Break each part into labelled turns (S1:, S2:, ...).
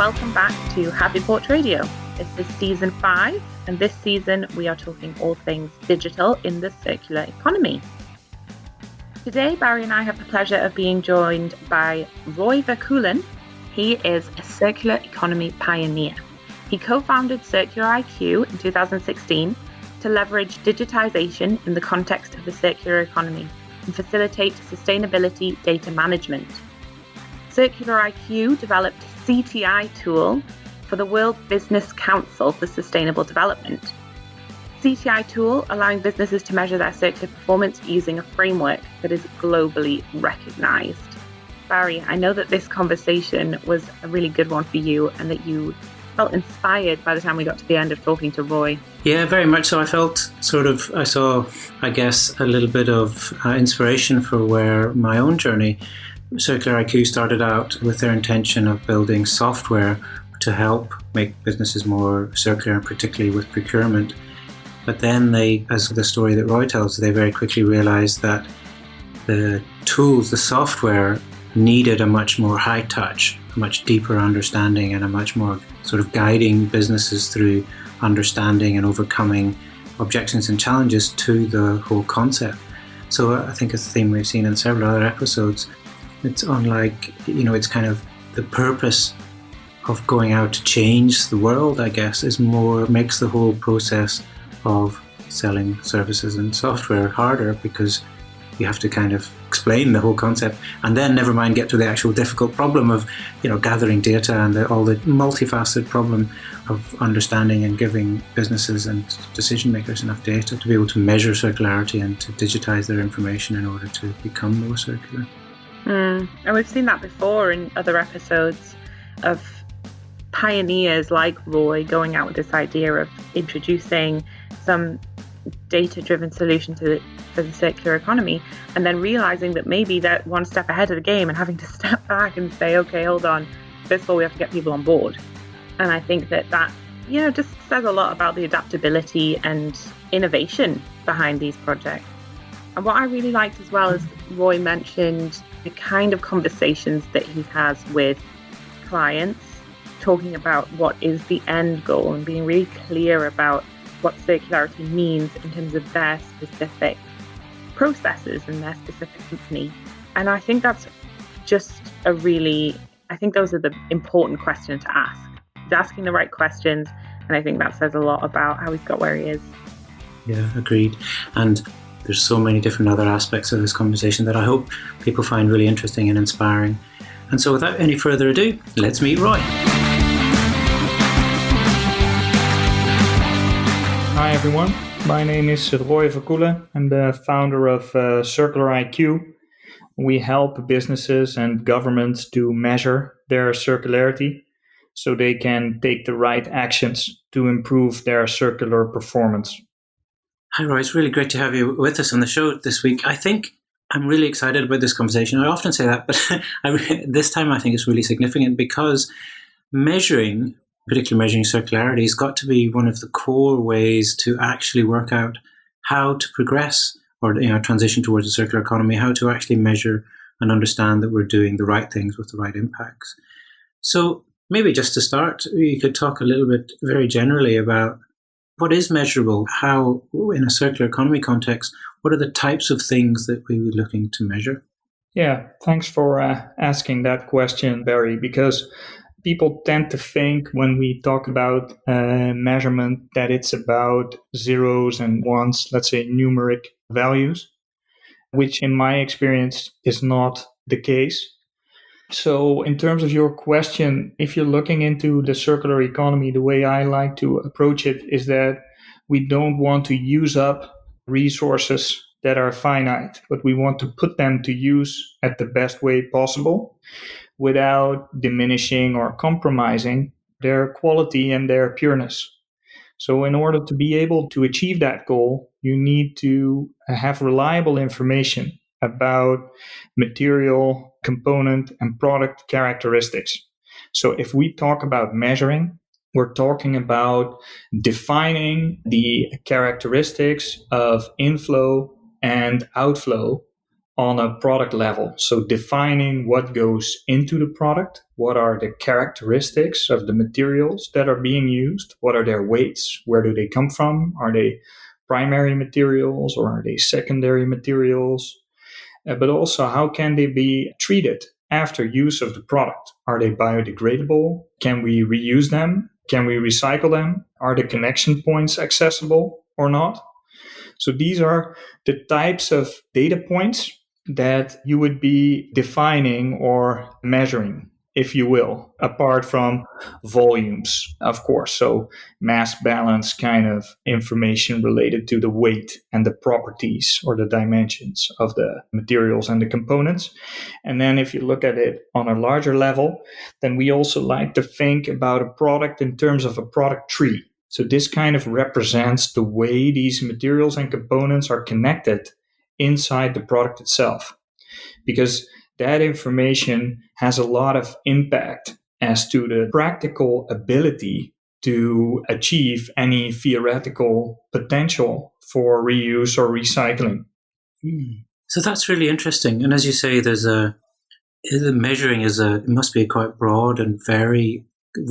S1: welcome back to Happy Porch Radio. This is season 5, and this season we are talking all things digital in the circular economy. Today, Barry and I have the pleasure of being joined by Roy Vercoulen. He is a circular economy pioneer. He co-founded CircularIQ in 2016 to leverage digitization in the context of the circular economy and facilitate sustainability data management. CircularIQ developed CTI Tool for the World Business Council for Sustainable Development. CTI Tool allowing businesses to measure their circular performance using a framework that is globally recognized. Barry, I know that this conversation was a really good one for you and that you felt inspired by the time we got to the end of talking to Roy.
S2: Yeah, very much so. I felt I saw, a little bit of inspiration for where my own journey. CircularIQ started out with their intention of building software to help make businesses more circular, and particularly with procurement. But then they, as the story that Roy tells, they very quickly realized that the tools, the software, needed a much more high touch, a much deeper understanding, and a much more sort of guiding businesses through understanding and overcoming objections and challenges to the whole concept. So I think it's a theme we've seen in several other episodes. It's unlike, it's kind of the purpose of going out to change the world, I guess, makes the whole process of selling services and software harder, because you have to kind of explain the whole concept and then never mind get to the actual difficult problem of, gathering data and all the multifaceted problem of understanding and giving businesses and decision makers enough data to be able to measure circularity and to digitize their information in order to become more circular.
S1: And we've seen that before in other episodes of pioneers like Roy going out with this idea of introducing some data-driven solution for the circular economy, and then realizing that maybe they're one step ahead of the game and having to step back and say, okay, hold on, first of all, we have to get people on board. And I think that just says a lot about the adaptability and innovation behind these projects. And what I really liked as well is Roy mentioned the kind of conversations that he has with clients, talking about what is the end goal and being really clear about what circularity means in terms of their specific processes and their specific company. And I think that's just I think those are the important questions to ask. He's asking the right questions, and I think that says a lot about how he's got where he is.
S2: Yeah, agreed. And there's so many different other aspects of this conversation that I hope people find really interesting and inspiring. And so without any further ado, let's meet Roy.
S3: Hi everyone, my name is Roy Vercoulen. I'm the founder of CircularIQ. We help businesses and governments to measure their circularity so they can take the right actions to improve their circular performance.
S2: Hi Roy, it's really great to have you with us on the show this week. I think I'm really excited about this conversation. I often say that, but this time I think it's really significant because particularly measuring circularity, has got to be one of the core ways to actually work out how to progress or transition towards a circular economy, how to actually measure and understand that we're doing the right things with the right impacts. So maybe just to start, you could talk a little bit very generally about what is measurable, how in a circular economy context, what are the types of things that we were looking to measure?
S3: Yeah, thanks for asking that question, Barry, because people tend to think when we talk about measurement that it's about zeros and ones, let's say numeric values, which in my experience is not the case. So in terms of your question, if you're looking into the circular economy, the way I like to approach it is that we don't want to use up resources that are finite, but we want to put them to use at the best way possible without diminishing or compromising their quality and their pureness. So in order to be able to achieve that goal, you need to have reliable information about material, component, and product characteristics. So if we talk about measuring, we're talking about defining the characteristics of inflow and outflow on a product level. So defining what goes into the product, what are the characteristics of the materials that are being used, what are their weights, where do they come from, are they primary materials or are they secondary materials, but also how can they be treated after use of the product. Are they biodegradable? Can we reuse them? Can we recycle them? Are the connection points accessible or not? So these are the types of data points that you would be defining or measuring, if you will, apart from volumes, of course. So mass balance kind of information related to the weight and the properties or the dimensions of the materials and the components. And then if you look at it on a larger level, then we also like to think about a product in terms of a product tree. So this kind of represents the way these materials and components are connected inside the product itself, because that information has a lot of impact as to the practical ability to achieve any theoretical potential for reuse or recycling.
S2: So that's really interesting. And as you say, the measuring it must be quite broad and vary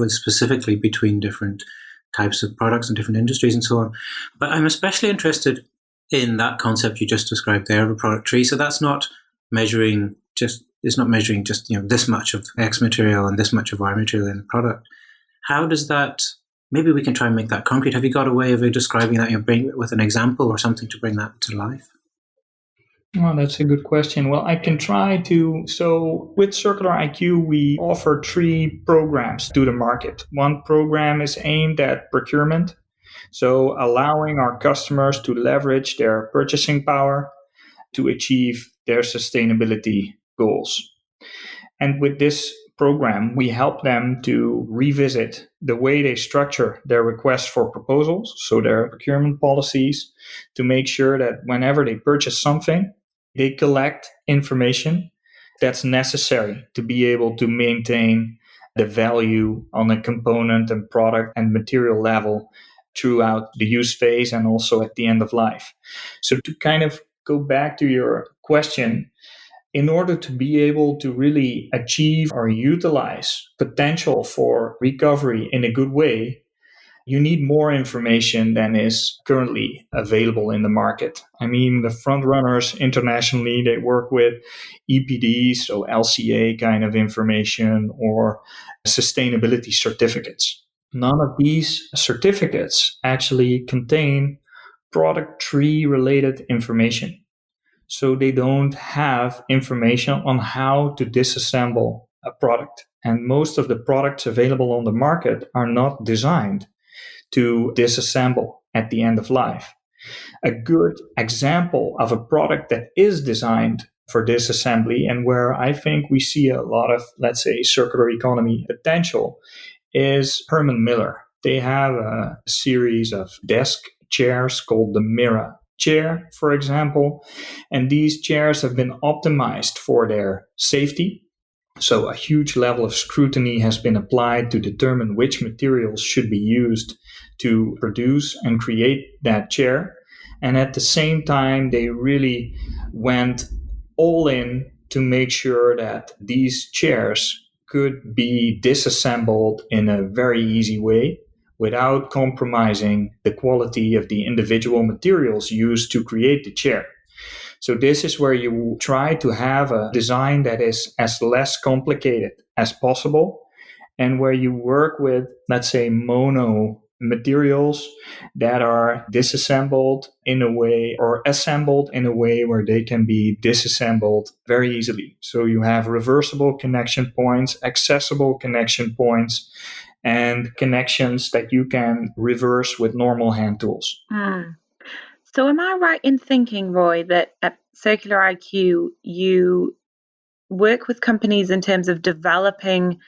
S2: specifically between different types of products and different industries and so on. But I'm especially interested in that concept you just described there of a product tree. So that's not measuring just this much of X material and this much of Y material in the product. How does that, maybe we can try and make that concrete. Have you got a way of describing that, bring it with an example or something to bring that to life?
S3: Oh, that's a good question. Well, I can try to. So with Circular IQ, we offer 3 programs to the market. One program is aimed at procurement, so allowing our customers to leverage their purchasing power to achieve their sustainability goals. And with this program, we help them to revisit the way they structure their requests for proposals, so their procurement policies, to make sure that whenever they purchase something, they collect information that's necessary to be able to maintain the value on a component and product and material level throughout the use phase and also at the end of life. So to kind of go back to your question, in order to be able to really achieve or utilize potential for recovery in a good way, you need more information than is currently available in the market. I mean, the front runners internationally, they work with EPDs, so LCA kind of information, or sustainability certificates. None of these certificates actually contain product tree related information. So they don't have information on how to disassemble a product. And most of the products available on the market are not designed to disassemble at the end of life. A good example of a product that is designed for disassembly and where I think we see a lot of, let's say, circular economy potential is Herman Miller. They have a series of desk chairs called the Mira chair, for example, and these chairs have been optimized for their safety. So a huge level of scrutiny has been applied to determine which materials should be used to produce and create that chair. And at the same time, they really went all in to make sure that these chairs could be disassembled in a very easy way without compromising the quality of the individual materials used to create the chair. So this is where you try to have a design that is as less complicated as possible and where you work with, let's say, mono materials that are disassembled in a way or assembled in a way where they can be disassembled very easily. So you have reversible connection points, accessible connection points, and connections that you can reverse with normal hand tools.
S1: So am I right in thinking, Roy, that at Circular IQ, you work with companies in terms of developing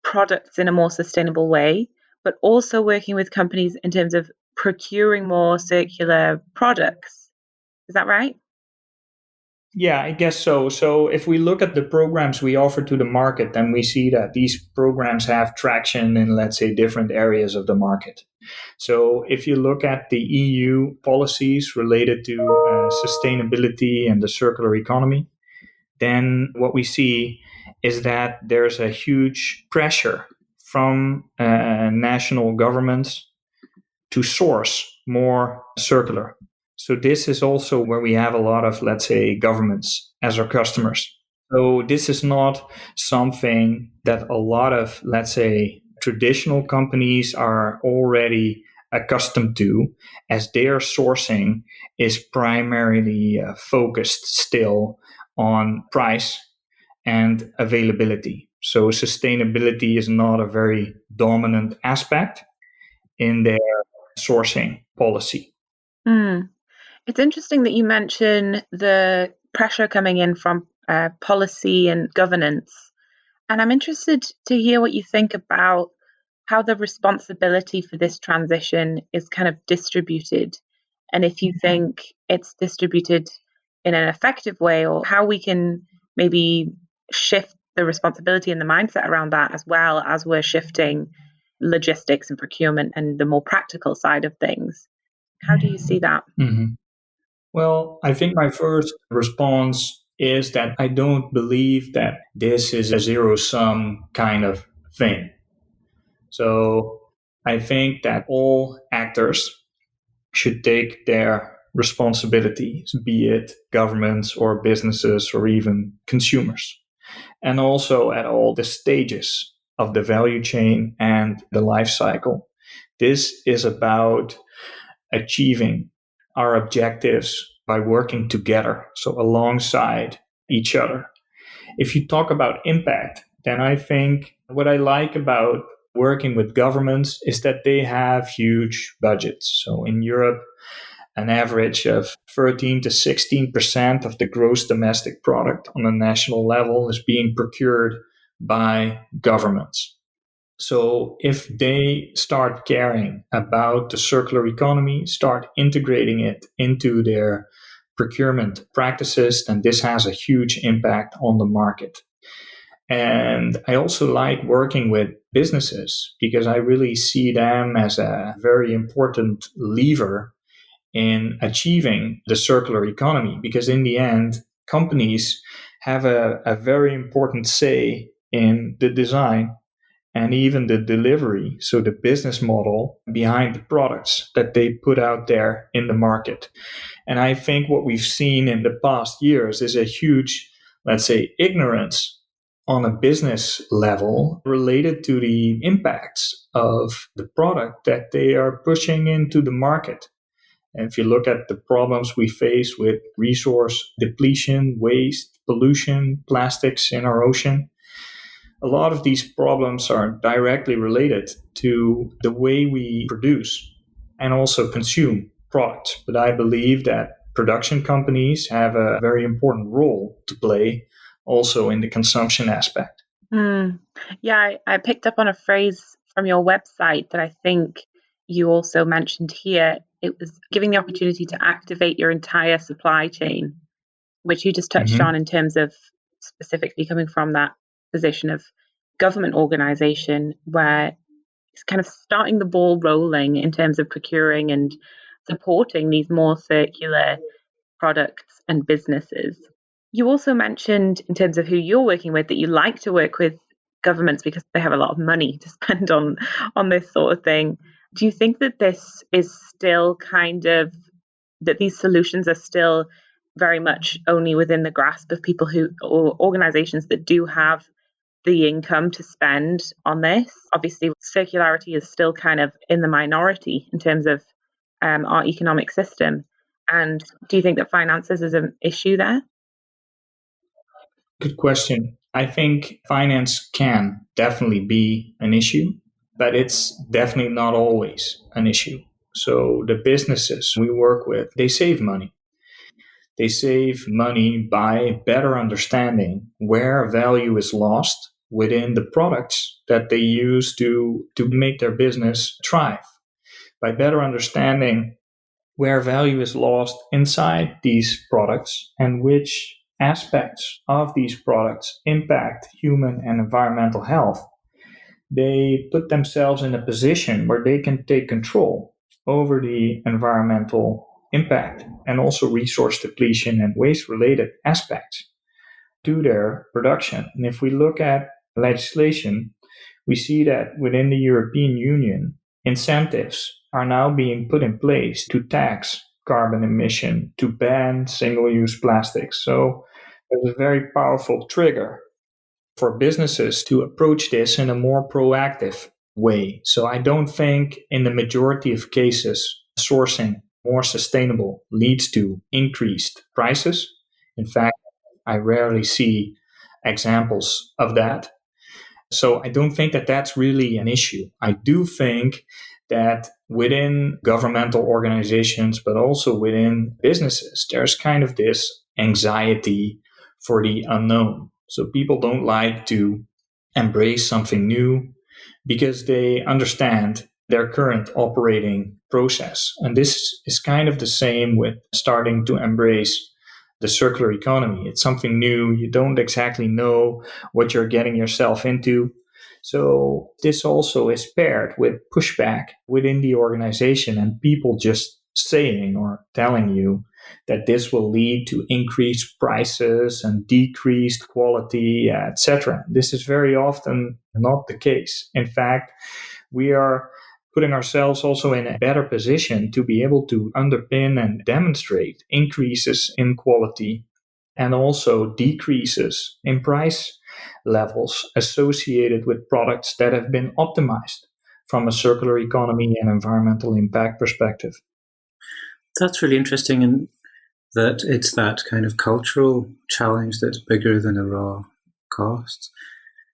S1: products in a more sustainable way, but also working with companies in terms of procuring more circular products? Is that right?
S3: Yeah, I guess so. So if we look at the programs we offer to the market, then we see that these programs have traction in, let's say, different areas of the market. So if you look at the EU policies related to sustainability and the circular economy, then what we see is that there's a huge pressure from national governments to source more circular. So this is also where we have a lot of, let's say, governments as our customers. So this is not something that a lot of, let's say, traditional companies are already accustomed to, as their sourcing is primarily focused still on price and availability. So sustainability is not a very dominant aspect in their sourcing policy.
S1: Mm. It's interesting that you mention the pressure coming in from policy and governance. And I'm interested to hear what you think about how the responsibility for this transition is kind of distributed. And if you think it's distributed in an effective way, or how we can maybe shift the responsibility and the mindset around that, as well as we're shifting logistics and procurement and the more practical side of things. How do you see that?
S3: Mm-hmm. Well, I think my first response is that I don't believe that this is a zero-sum kind of thing. So I think that all actors should take their responsibilities, be it governments or businesses or even consumers, and also at all the stages of the value chain and the life cycle. This is about achieving our objectives by working together, so alongside each other. If you talk about impact, then I think what I like about working with governments is that they have huge budgets. So in Europe, an average of 13 to 16% of the gross domestic product on a national level is being procured by governments. So if they start caring about the circular economy, start integrating it into their procurement practices, then this has a huge impact on the market. And I also like working with businesses because I really see them as a very important lever in achieving the circular economy, because in the end, companies have a very important say in the design and even the delivery, so the business model behind the products that they put out there in the market. And I think what we've seen in the past years is a huge, let's say, ignorance on a business level related to the impacts of the product that they are pushing into the market. And if you look at the problems we face with resource depletion, waste, pollution, plastics in our ocean, a lot of these problems are directly related to the way we produce and also consume products. But I believe that production companies have a very important role to play also in the consumption aspect.
S1: Yeah, I picked up on a phrase from your website that I think you also mentioned here. It was giving the opportunity to activate your entire supply chain, which you just touched on in terms of specifically coming from that position of government organization, where it's kind of starting the ball rolling in terms of procuring and supporting these more circular products and businesses. You also mentioned, in terms of who you're working with, that you like to work with governments because they have a lot of money to spend on this sort of thing. Do you think that this is still that these solutions are still very much only within the grasp of people or organizations that do have the income to spend on this? Obviously, circularity is still kind of in the minority in terms of our economic system. And do you think that finances is an issue there?
S3: Good question. I think finance can definitely be an issue, but it's definitely not always an issue. So the businesses we work with, they save money. They save money by better understanding where value is lost within the products that they use to make their business thrive. By better understanding where value is lost inside these products and which aspects of these products impact human and environmental health, they put themselves in a position where they can take control over the environmental impact and also resource depletion and waste-related aspects to their production. And if we look at legislation, we see that within the European Union, incentives are now being put in place to tax carbon emission, to ban single-use plastics. So there's a very powerful trigger for businesses to approach this in a more proactive way. So I don't think in the majority of cases, sourcing more sustainable leads to increased prices. In fact, I rarely see examples of that. So I don't think that that's really an issue. I do think that within governmental organizations, but also within businesses, there's kind of this anxiety for the unknown. So people don't like to embrace something new because they understand their current operating process. And this is kind of the same with starting to embrace the circular economy. It's something new. You don't exactly know what you're getting yourself into. So this also is paired with pushback within the organization and people just saying or telling you that this will lead to increased prices and decreased quality, etc. This is very often not the case. In fact, we are putting ourselves also in a better position to be able to underpin and demonstrate increases in quality and also decreases in price levels associated with products that have been optimized from a circular economy and environmental impact perspective.
S2: That's really interesting, and that it's that kind of cultural challenge that's bigger than the raw costs.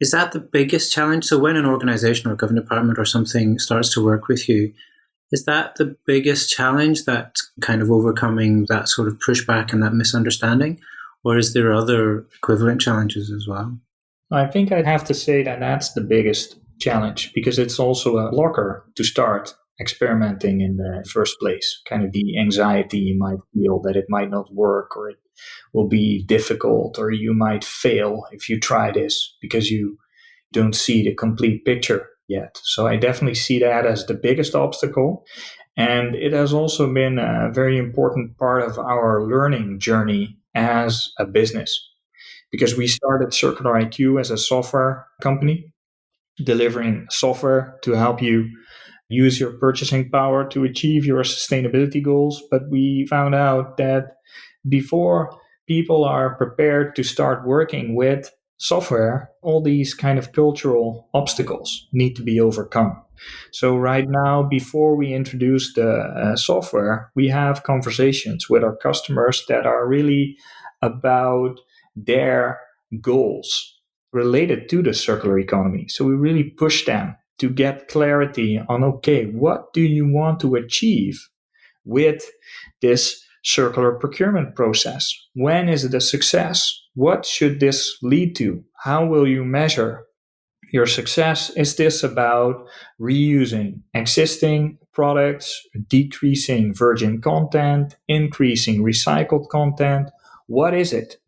S2: Is that the biggest challenge? So when an organization or a government department or something starts to work with you, is that the biggest challenge, that kind of overcoming that sort of pushback and that misunderstanding? Or is there other equivalent challenges as well?
S3: I think I'd have to say that that's the biggest challenge, because it's also a blocker to start experimenting in the first place. Kind of the anxiety you might feel that it might not work, or it will be difficult, or you might fail if you try this because you don't see the complete picture yet. So I definitely see that as the biggest obstacle. And it has also been a very important part of our learning journey as a business, because we started Circular IQ as a software company, delivering software to help you use your purchasing power to achieve your sustainability goals. But we found out that before people are prepared to start working with software, all these kind of cultural obstacles need to be overcome. So right now, before we introduce the software, we have conversations with our customers that are really about their goals related to the circular economy. So we really push them to get clarity on, okay, what do you want to achieve with this circular procurement process? When is it a success? What should this lead to? How will you measure your success? Is this about reusing existing products, decreasing virgin content, increasing recycled content? What is it?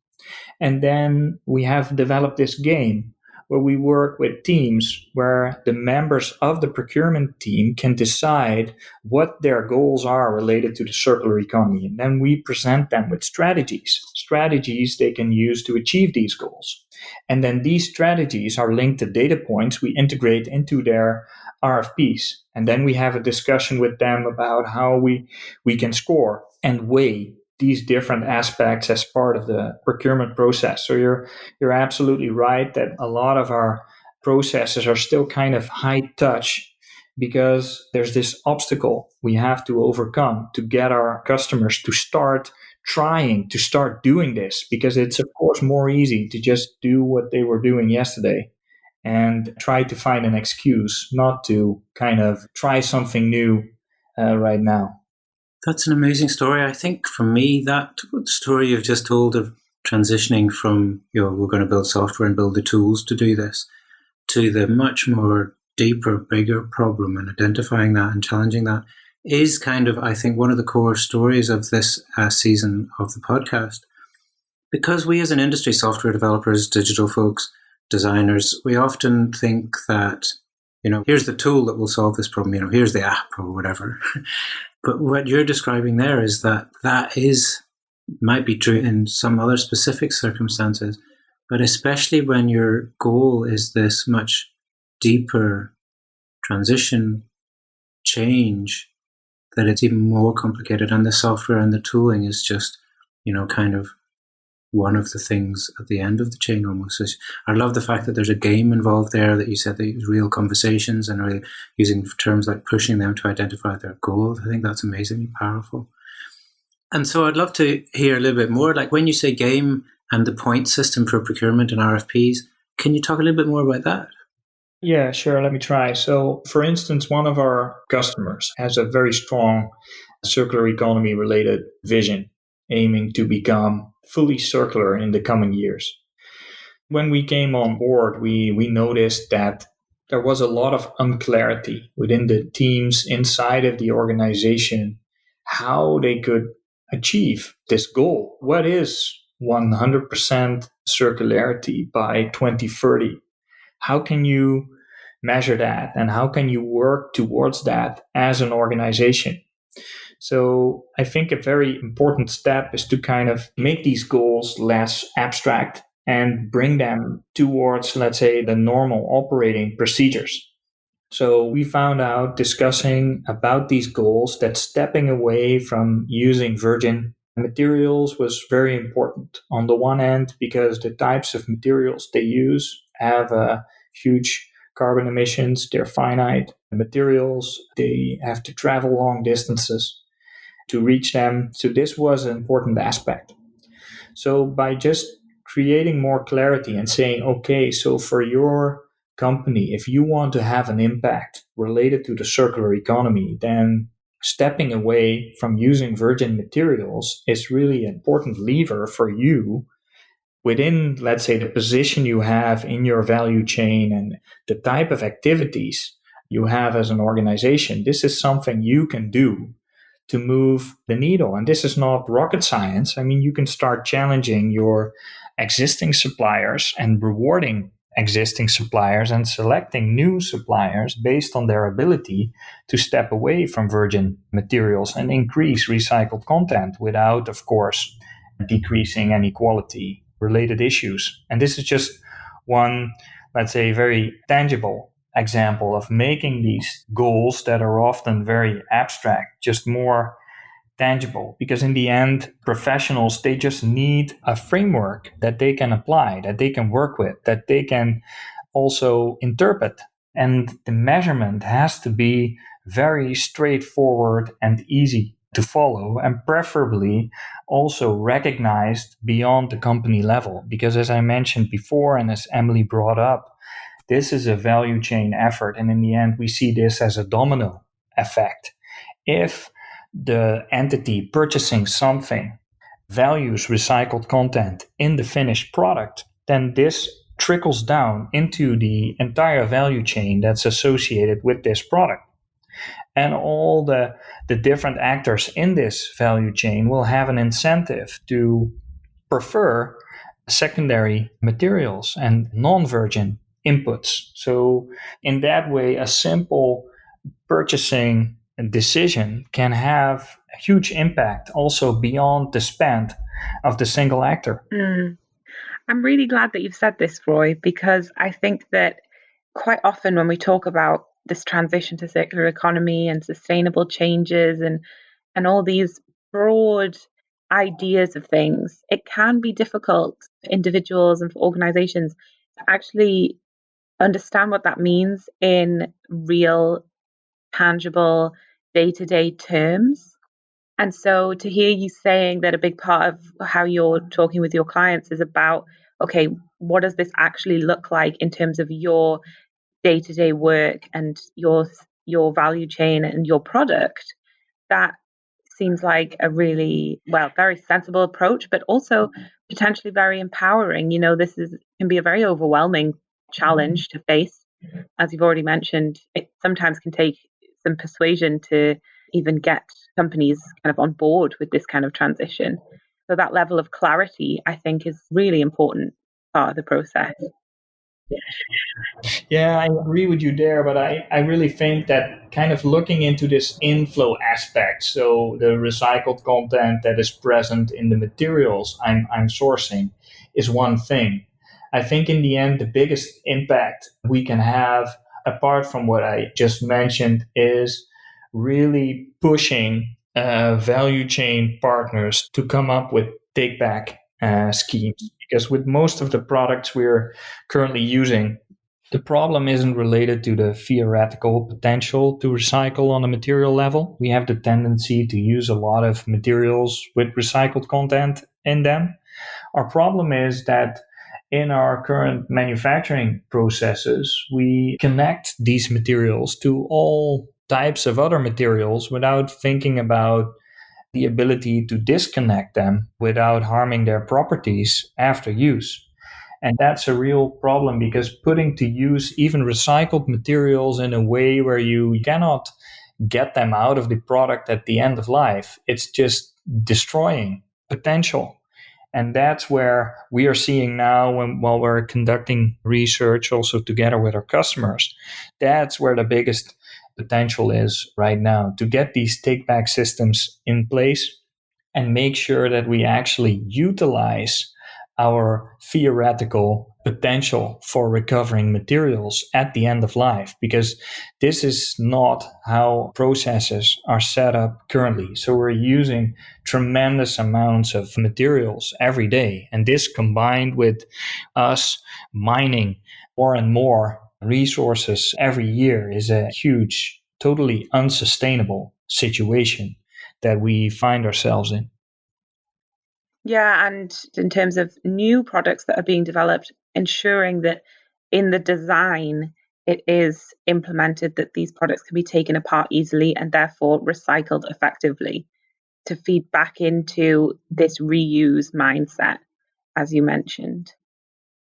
S3: And then we have developed this game where we work with teams where the members of the procurement team can decide what their goals are related to the circular economy. And then we present them with strategies they can use to achieve these goals. And then these strategies are linked to data points we integrate into their RFPs. And then we have a discussion with them about how we can score and weigh these different aspects as part of the procurement process. So you're absolutely right that a lot of our processes are still kind of high touch, because there's this obstacle we have to overcome to get our customers to start doing this, because it's of course more easy to just do what they were doing yesterday and try to find an excuse not to kind of try something new right now.
S2: That's an amazing story. I think for me, that story you've just told of transitioning from, we're going to build software and build the tools to do this, to the much more deeper, bigger problem, and identifying that and challenging that is kind of, I think, one of the core stories of this season of the podcast. Because we as an industry, software developers, digital folks, designers, we often think that, here's the tool that will solve this problem, here's the app or whatever. But what you're describing there is that might be true in some other specific circumstances, but especially when your goal is this much deeper transition, change, that it's even more complicated. And the software and the tooling is just, kind of one of the things at the end of the chain almost. I love the fact that there's a game involved there, that you said that it's real conversations and really using terms like pushing them to identify their goals. I think that's amazingly powerful. And so I'd love to hear a little bit more, like when you say game and the point system for procurement and RFPs, can you talk a little bit more about that?
S3: Yeah, sure. Let me try. So, for instance, one of our customers has a very strong circular economy related vision, aiming to become fully circular in the coming years. When we came on board, we noticed that there was a lot of unclarity within the teams inside of the organization, how they could achieve this goal. What is 100% circularity by 2030? How can you measure that, and how can you work towards that as an organization? So I think a very important step is to kind of make these goals less abstract and bring them towards, let's say, the normal operating procedures. So we found out discussing about these goals that stepping away from using virgin materials was very important. On the one hand, because the types of materials they use have a huge carbon emissions, they're finite materials, they have to travel long distances to reach them. So this was an important aspect. So by just creating more clarity and saying, okay, so for your company, if you want to have an impact related to the circular economy, then stepping away from using virgin materials is really an important lever for you within, let's say, the position you have in your value chain and the type of activities you have as an organization. This is something you can do to move the needle. And this is not rocket science. I mean, you can start challenging your existing suppliers and rewarding existing suppliers and selecting new suppliers based on their ability to step away from virgin materials and increase recycled content without, of course, decreasing any quality related issues. And this is just one, let's say, very tangible example of making these goals that are often very abstract just more tangible, because in the end, professionals, they just need a framework that they can apply, that they can work with, that they can also interpret. And the measurement has to be very straightforward and easy to follow, and preferably also recognized beyond the company level. Because as I mentioned before, and as Emily brought up, this is a value chain effort. And in the end, we see this as a domino effect. If the entity purchasing something values recycled content in the finished product, then this trickles down into the entire value chain that's associated with this product. And all the different actors in this value chain will have an incentive to prefer secondary materials and non-virgin inputs. So in that way, a simple purchasing decision can have a huge impact also beyond the spend of the single actor.
S1: I'm really glad that you've said this, Roy, because I think that quite often when we talk about this transition to circular economy and sustainable changes and all these broad ideas of things, it can be difficult for individuals and for organizations to actually understand what that means in real, tangible, day-to-day terms. And so to hear you saying that a big part of how you're talking with your clients is about, okay, what does this actually look like in terms of your day-to-day work and your value chain and your product, that seems like a really, very sensible approach, but also potentially very empowering. This can be a very overwhelming challenge to face. As you've already mentioned, it sometimes can take some persuasion to even get companies kind of on board with this kind of transition. So that level of clarity, I think, is really important part of the process.
S3: Yeah, I agree with you there, but I really think that kind of looking into this inflow aspect, so the recycled content that is present in the materials I'm sourcing, is one thing. I think in the end, the biggest impact we can have, apart from what I just mentioned, is really pushing value chain partners to come up with take back schemes. Because with most of the products we're currently using, the problem isn't related to the theoretical potential to recycle on a material level. We have the tendency to use a lot of materials with recycled content in them. Our problem is that in our current manufacturing processes, we connect these materials to all types of other materials without thinking about the ability to disconnect them without harming their properties after use. And that's a real problem, because putting to use even recycled materials in a way where you cannot get them out of the product at the end of life, it's just destroying potential. And that's where we are seeing now, while we're conducting research also together with our customers, that's where the biggest potential is right now, to get these take-back systems in place and make sure that we actually utilize our theoretical potential for recovering materials at the end of life, because this is not how processes are set up currently. So we're using tremendous amounts of materials every day, and this combined with us mining more and more resources every year is a huge, totally unsustainable situation that we find ourselves in.
S1: Yeah, and in terms of new products that are being developed, ensuring that in the design it is implemented that these products can be taken apart easily and therefore recycled effectively, to feed back into this reuse mindset, as you mentioned.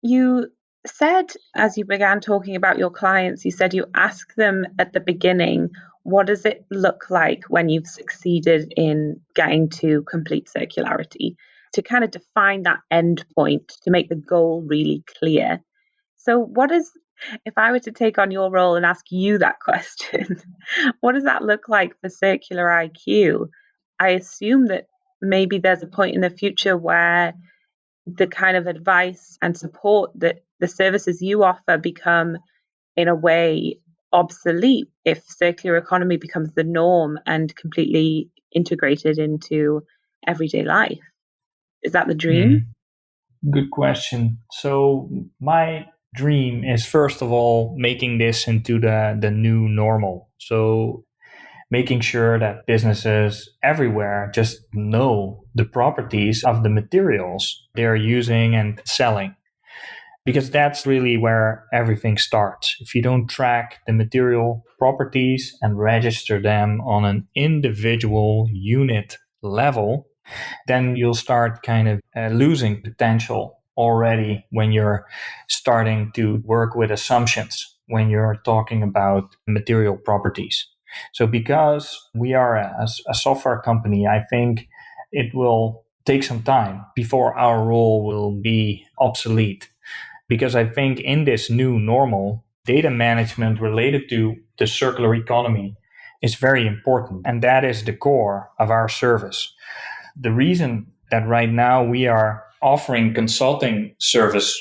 S1: You said, as you began talking about your clients, you said you ask them at the beginning, what does it look like when you've succeeded in getting to complete circularity? To kind of define that end point, to make the goal really clear. So if I were to take on your role and ask you that question, what does that look like for Circular IQ? I assume that maybe there's a point in the future where the kind of advice and support that the services you offer become, in a way, obsolete if circular economy becomes the norm and completely integrated into everyday life. Is that the dream?
S3: Good question. So my dream is, first of all, making this into the new normal. So making sure that businesses everywhere just know the properties of the materials they're using and selling. Because that's really where everything starts. If you don't track the material properties and register them on an individual unit level, then you'll start kind of losing potential already when you're starting to work with assumptions when you're talking about material properties. So because we are a software company, I think it will take some time before our role will be obsolete. Because I think in this new normal, data management related to the circular economy is very important. And that is the core of our service. The reason that right now we are offering consulting service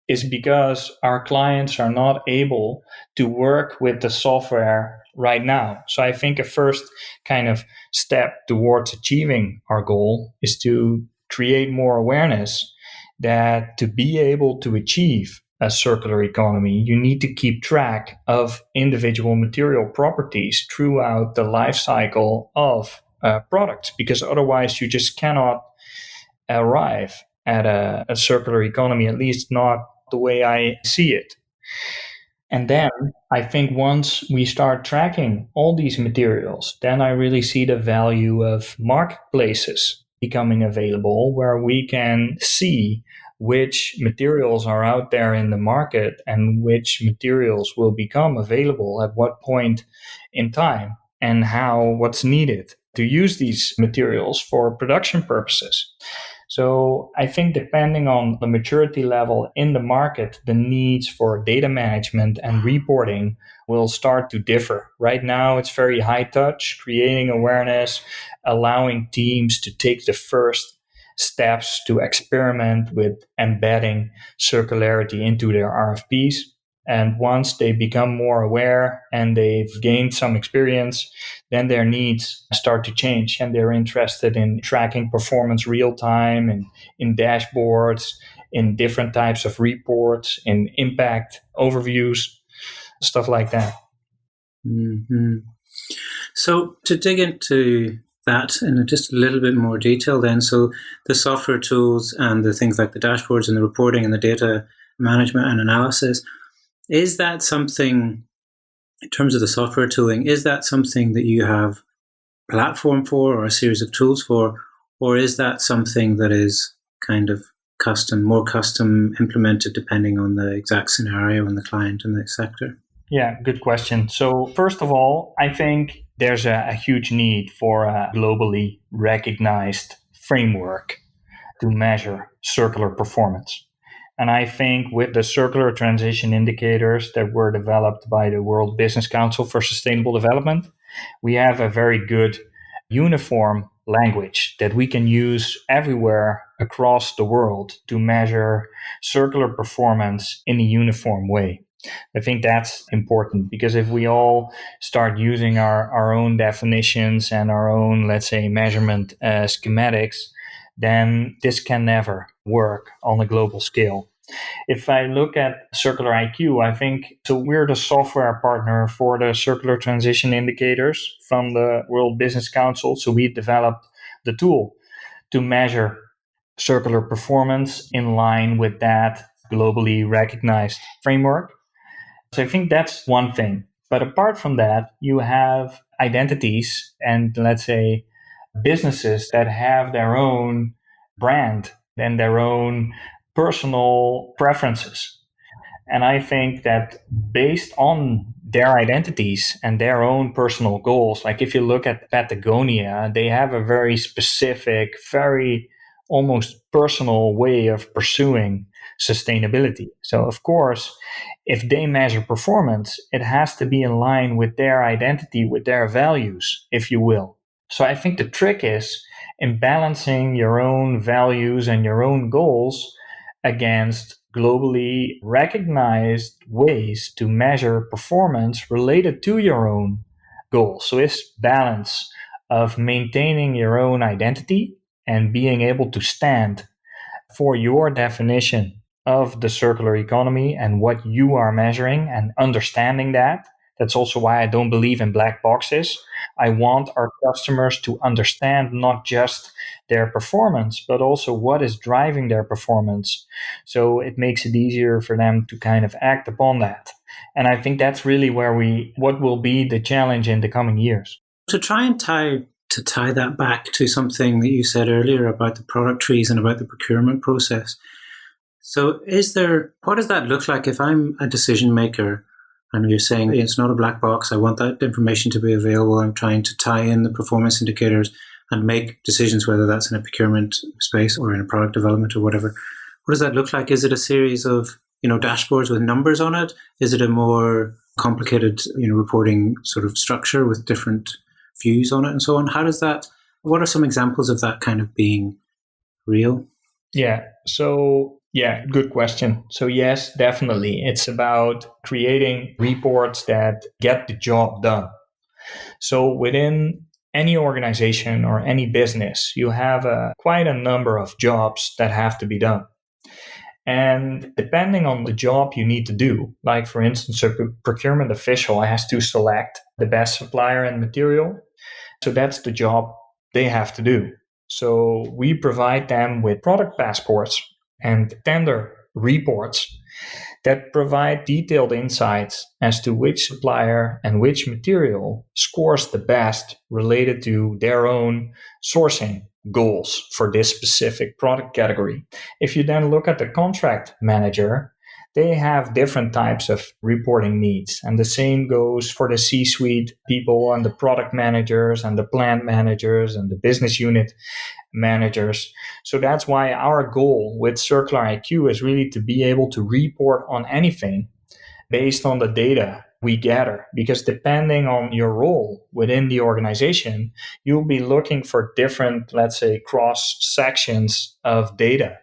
S3: is because our clients are not able to work with the software right now. So I think a first kind of step towards achieving our goal is to create more awareness that to be able to achieve a circular economy, you need to keep track of individual material properties throughout the life cycle of products, because otherwise you just cannot arrive at a circular economy, at least not the way I see it. And then I think once we start tracking all these materials, then I really see the value of marketplaces becoming available, where we can see which materials are out there in the market and which materials will become available at what point in time, and what's needed to use these materials for production purposes. So I think depending on the maturity level in the market, the needs for data management and reporting will start to differ. Right now, it's very high touch, creating awareness, allowing teams to take the first steps to experiment with embedding circularity into their RFPs. And once they become more aware and they've gained some experience, then their needs start to change and they're interested in tracking performance real time and in dashboards, in different types of reports, in impact overviews, stuff like that.
S2: Mm-hmm. So to dig into that in just a little bit more detail then, so the software tools and the things like the dashboards and the reporting and the data management and analysis, is that something, in terms of the software tooling, is that something that you have a platform for or a series of tools for, or is that something that is kind of more custom implemented depending on the exact scenario and the client and the sector?
S3: Yeah, good question. So first of all, I think there's a huge need for a globally recognized framework to measure circular performance. And I think with the circular transition indicators that were developed by the World Business Council for Sustainable Development, we have a very good uniform language that we can use everywhere across the world to measure circular performance in a uniform way. I think that's important because if we all start using our own definitions and our own, let's say, measurement schematics, then this can never work on a global scale. If I look at Circular IQ, I think so we're the software partner for the circular transition indicators from the World Business Council. So we developed the tool to measure circular performance in line with that globally recognized framework. So I think that's one thing. But apart from that, you have identities and, let's say, businesses that have their own brand and their own personal preferences. And I think that based on their identities and their own personal goals, like if you look at Patagonia, they have a very specific, very almost personal way of pursuing sustainability. So of course, if they measure performance, it has to be in line with their identity, with their values, if you will. So I think the trick is in balancing your own values and your own goals against globally recognized ways to measure performance related to your own goals. So it's balance of maintaining your own identity and being able to stand for your definition of the circular economy and what you are measuring and understanding that. That's also why I don't believe in black boxes. I want our customers to understand not just their performance, but also what is driving their performance. So it makes it easier for them to kind of act upon that. And I think that's really what will be the challenge in the coming years.
S2: To try and tie that back to something that you said earlier about the product trees and about the procurement process. So what does that look like if I'm a decision maker and you're saying it's not a black box, I want that information to be available, I'm trying to tie in the performance indicators and make decisions, whether that's in a procurement space or in a product development or whatever. What does that look like? Is it a series of, dashboards with numbers on it? Is it a more complicated, reporting sort of structure with different views on it and so on? What are some examples of that kind of being real?
S3: Yeah. So good question. So yes, definitely. It's about creating reports that get the job done. So within any organization or any business, you have quite a number of jobs that have to be done. And depending on the job you need to do, like for instance, a procurement official has to select the best supplier and material. So that's the job they have to do. So we provide them with product passports and tender reports that provide detailed insights as to which supplier and which material scores the best related to their own sourcing goals for this specific product category. If you then look at the contract manager, they have different types of reporting needs. And the same goes for the C-suite people and the product managers and the plant managers and the business unit managers. So that's why our goal with Circular IQ is really to be able to report on anything based on the data we gather, because depending on your role within the organization, you'll be looking for different, let's say, cross sections of data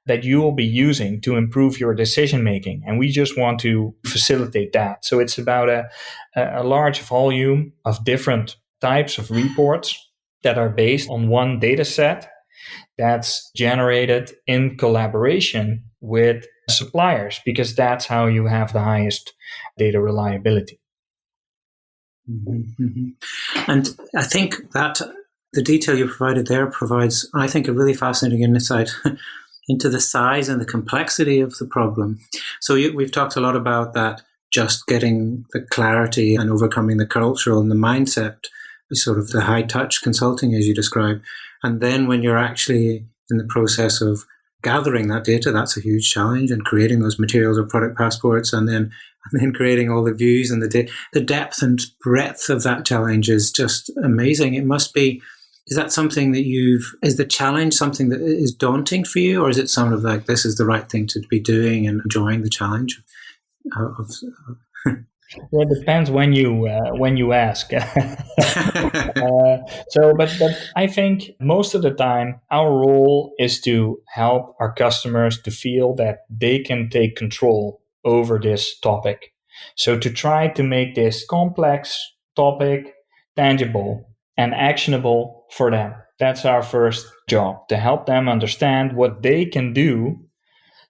S3: that you will be using to improve your decision making. And we just want to facilitate that. So it's about a large volume of different types of reports that are based on one data set that's generated in collaboration with suppliers, because that's how you have the highest data reliability.
S2: Mm-hmm. And I think that the detail you provided there provides, I think, a really fascinating insight into the size and the complexity of the problem. So we've talked a lot about that, just getting the clarity and overcoming the cultural and the mindset, sort of the high touch consulting as you describe. And then when you're actually in the process of gathering that data, that's a huge challenge, and creating those materials or product passports, and then creating all the views, and the depth and breadth of that challenge is just amazing. It must be. Is that something that is the challenge something that is daunting for you, or is it sort of like, this is the right thing to be doing and enjoying the challenge of
S3: Well, it depends when you ask. But I think most of the time our role is to help our customers to feel that they can take control over this topic. So to try to make this complex topic tangible and actionable for them. That's our first job, to help them understand what they can do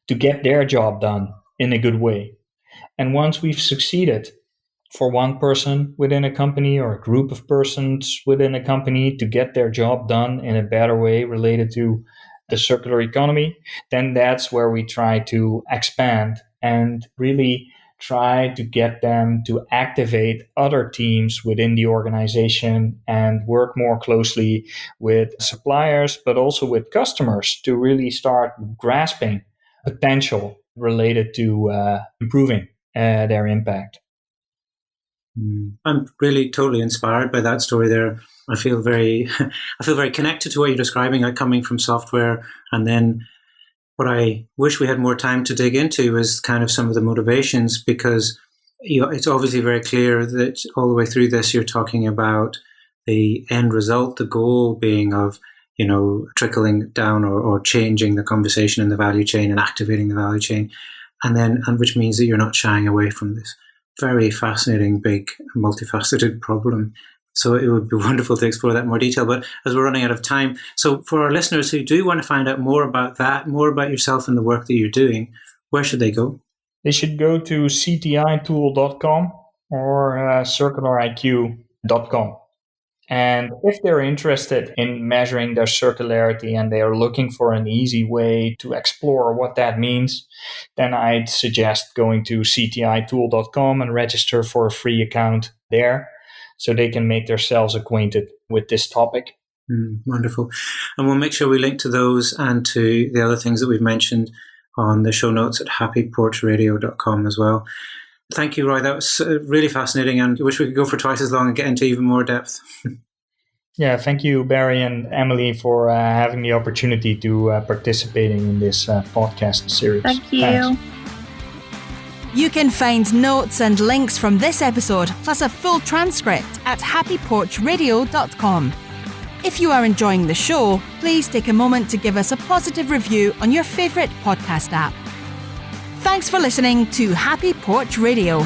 S3: to get their job done in a good way. And once we've succeeded for one person within a company or a group of persons within a company to get their job done in a better way related to the circular economy, then that's where we try to expand and really try to get them to activate other teams within the organization and work more closely with suppliers, but also with customers to really start grasping potential related to improving their impact.
S2: I'm really totally inspired by that story there. I feel very connected to what you're describing, like coming from software. And then what I wish we had more time to dig into is kind of some of the motivations, because it's obviously very clear that all the way through this, you're talking about the end result, the goal being of, trickling down or changing the conversation in the value chain and activating the value chain. And which means that you're not shying away from this very fascinating, big, multifaceted problem. So it would be wonderful to explore that in more detail. But as we're running out of time, so for our listeners who do want to find out more about that, more about yourself and the work that you're doing, where should they go?
S3: They should go to ctitool.com or circulariq.com. And if they're interested in measuring their circularity and they are looking for an easy way to explore what that means, then I'd suggest going to ctitool.com and register for a free account there so they can make themselves acquainted with this topic.
S2: Wonderful. And we'll make sure we link to those and to the other things that we've mentioned on the show notes at happyporchradio.com as well. Thank you, Roy. That was really fascinating, and I wish we could go for twice as long and get into even more depth.
S3: Yeah, thank you, Barry and Emily, for having the opportunity to participating in this podcast series.
S1: Thank you.
S3: Thanks.
S4: You can find notes and links from this episode, plus a full transcript at happyporchradio.com. If you are enjoying the show, please take a moment to give us a positive review on your favourite podcast app. Thanks for listening to Happy Porch Radio.